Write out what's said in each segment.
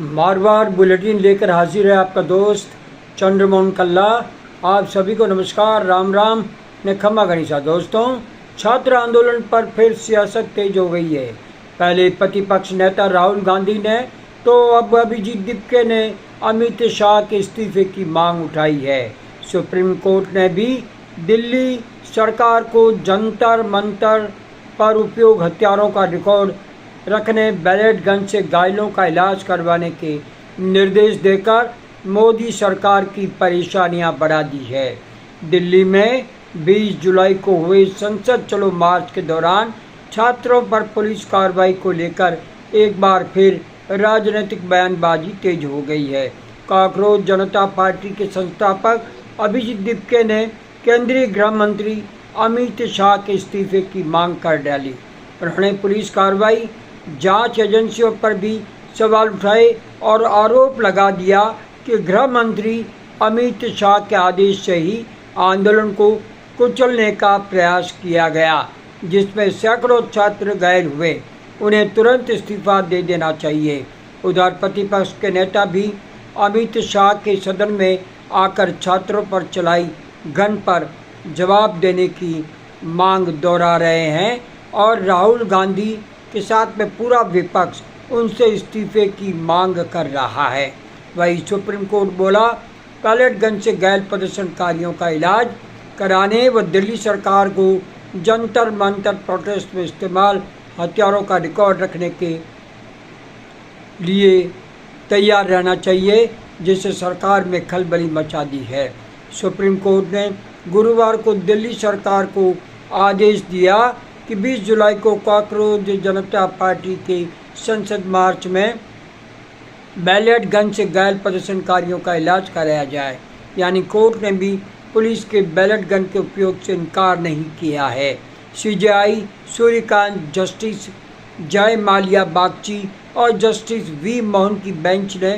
बार bulletin लेकर हाजिर है आपका दोस्त चंद्रमोहन कल्ला। आप सभी को नमस्कार, राम राम ने खम्मा गणिसा। दोस्तों, छात्र आंदोलन पर फिर सियासत तेज हो गई है। पहले प्रतिपक्ष नेता राहुल गांधी ने तो अब अभिजीत दिपके ने अमित शाह के इस्तीफे की मांग उठाई है। सुप्रीम कोर्ट ने भी दिल्ली सरकार को जंतर मंतर पर उपयोग हथियारों का रिकॉर्ड रखने, बैलेट गन से घायलों का इलाज करवाने के निर्देश देकर मोदी सरकार की परेशानियां बढ़ा दी है। दिल्ली में 20 जुलाई को हुए संसद चलो मार्च के दौरान छात्रों पर पुलिस कार्रवाई को लेकर एक बार फिर राजनीतिक बयानबाजी तेज हो गई है। कॉकरोच जनता पार्टी के संस्थापक अभिजीत दिपके ने केंद्रीय गृह मंत्री अमित शाह के इस्तीफे की मांग कर डाली। उन्होंने पुलिस कार्रवाई, जांच एजेंसियों पर भी सवाल उठाए और आरोप लगा दिया कि गृह मंत्री अमित शाह के आदेश से ही आंदोलन को कुचलने का प्रयास किया गया, जिसमें सैकड़ों छात्र घायल हुए। उन्हें तुरंत इस्तीफा दे देना चाहिए। उधर प्रतिपक्ष के नेता भी अमित शाह के सदन में आकर छात्रों पर चलाई गन पर जवाब देने की मांग दोहरा रहे हैं और राहुल गांधी के साथ में पूरा विपक्ष उनसे इस्तीफे की मांग कर रहा है। वहीं सुप्रीम कोर्ट बोला, बैलेट गन से घायल प्रदर्शनकारियों का इलाज कराने व दिल्ली सरकार को जंतर मंतर प्रोटेस्ट में इस्तेमाल हथियारों का रिकॉर्ड रखने के लिए तैयार रहना चाहिए, जिसे सरकार में खलबली मचा दी है। सुप्रीम कोर्ट ने गुरुवार को दिल्ली सरकार को आदेश दिया कि 20 जुलाई को कॉकरोच जनता पार्टी के संसद मार्च में बैलेट गन से घायल प्रदर्शनकारियों का इलाज कराया जाए। यानी कोर्ट ने भी पुलिस के बैलेट गन के उपयोग से इनकार नहीं किया है। सीजेआई सूर्यकांत, जस्टिस जय माल्या बागची और जस्टिस वी मोहन की बेंच ने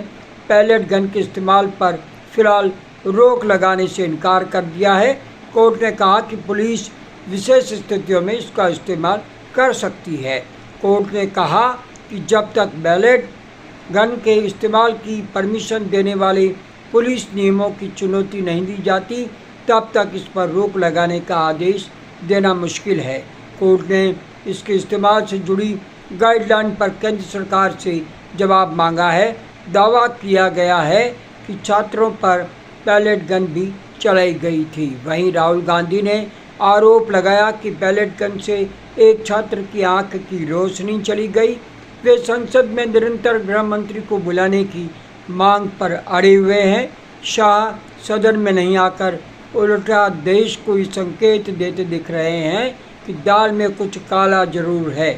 बैलेट गन के इस्तेमाल पर फिलहाल रोक लगाने से इनकार कर दिया है। कोर्ट ने कहा कि पुलिस विशेष स्थितियों में इसका इस्तेमाल कर सकती है। कोर्ट ने कहा कि जब तक बैलेट गन के इस्तेमाल की परमिशन देने वाले पुलिस नियमों की चुनौती नहीं दी जाती, तब तक इस पर रोक लगाने का आदेश देना मुश्किल है। कोर्ट ने इसके इस्तेमाल से जुड़ी गाइडलाइन पर केंद्र सरकार से जवाब मांगा है। दावा किया गया है कि छात्रों पर बैलेट गन भी चलाई गई थी। वहीं राहुल गांधी ने आरोप लगाया कि बैलेट गन से एक छात्र की आंख की रोशनी चली गई। वे संसद में निरंतर गृह मंत्री को बुलाने की मांग पर अड़े हुए हैं। शाह सदन में नहीं आकर उल्टा देश को ये संकेत देते दिख रहे हैं कि दाल में कुछ काला जरूर है।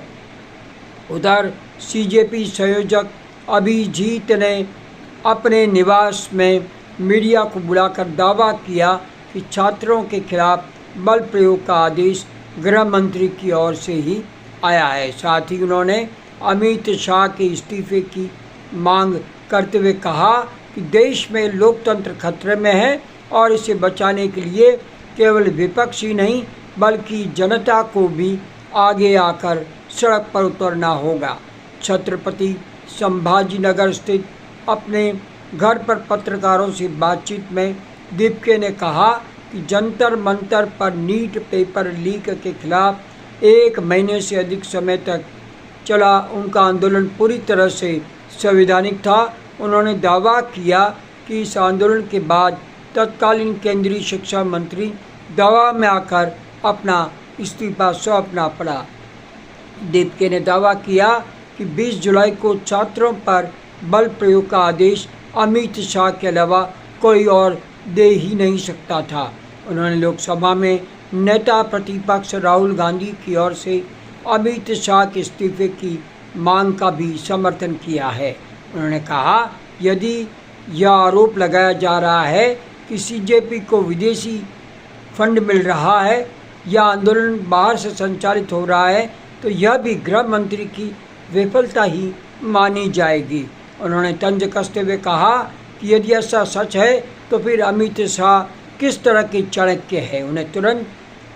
उधर सीजेपी संयोजक अभिजीत ने अपने निवास में मीडिया को बुलाकर दावा किया कि छात्रों के खिलाफ बल प्रयोग का आदेश गृह मंत्री की ओर से ही आया है। साथ ही उन्होंने अमित शाह के इस्तीफे की मांग करते हुए कहा कि देश में लोकतंत्र खतरे में है और इसे बचाने के लिए केवल विपक्ष ही नहीं बल्कि जनता को भी आगे आकर सड़क पर उतरना होगा। छत्रपति संभाजीनगर स्थित अपने घर पर पत्रकारों से बातचीत में दिपके ने कहा कि जंतर मंतर पर नीट पेपर लीक के खिलाफ 1 महीने से अधिक समय तक चला उनका आंदोलन पूरी तरह से संवैधानिक था। उन्होंने दावा किया कि इस आंदोलन के बाद तत्कालीन केंद्रीय शिक्षा मंत्री दबाव में आकर अपना इस्तीफा सौंपना पड़ा। दिपके ने दावा किया कि 20 जुलाई को छात्रों पर बल प्रयोग का आदेश अमित शाह के अलावा कोई और दे ही नहीं सकता था। उन्होंने लोकसभा में नेता प्रतिपक्ष राहुल गांधी की ओर से अमित शाह के इस्तीफे की मांग का भी समर्थन किया है। उन्होंने कहा, यदि यह आरोप लगाया जा रहा है कि सीजेपी को विदेशी फंड मिल रहा है या आंदोलन बाहर से संचालित हो रहा है, तो यह भी गृह मंत्री की विफलता ही मानी जाएगी। उन्होंने तंज कसते हुए कहा कि यदि ऐसा सच है तो फिर अमित शाह किस तरह के चाणक्य है, उन्हें तुरंत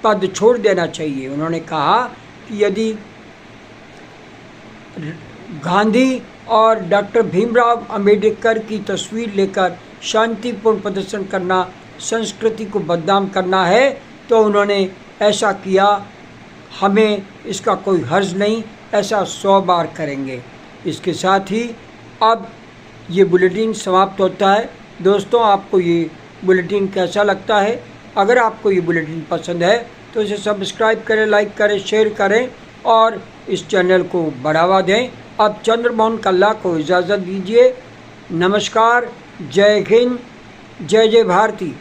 पद छोड़ देना चाहिए। उन्होंने कहा कि यदि गांधी और डॉक्टर भीमराव अंबेडकर की तस्वीर लेकर शांतिपूर्ण प्रदर्शन करना संस्कृति को बदनाम करना है, तो उन्होंने ऐसा किया। हमें इसका कोई हर्ज नहीं, ऐसा 100 बार करेंगे। इसके साथ ही अब ये बुलेटिन समाप्त होता है। दोस्तों, आपको ये बुलेटिन कैसा लगता है? अगर आपको ये बुलेटिन पसंद है तो इसे सब्सक्राइब करें, लाइक करें, शेयर करें और इस चैनल को बढ़ावा दें। अब चंद्रमोहन कल्ला को इजाज़त दीजिए। नमस्कार, जय हिंद, जय जय भारती।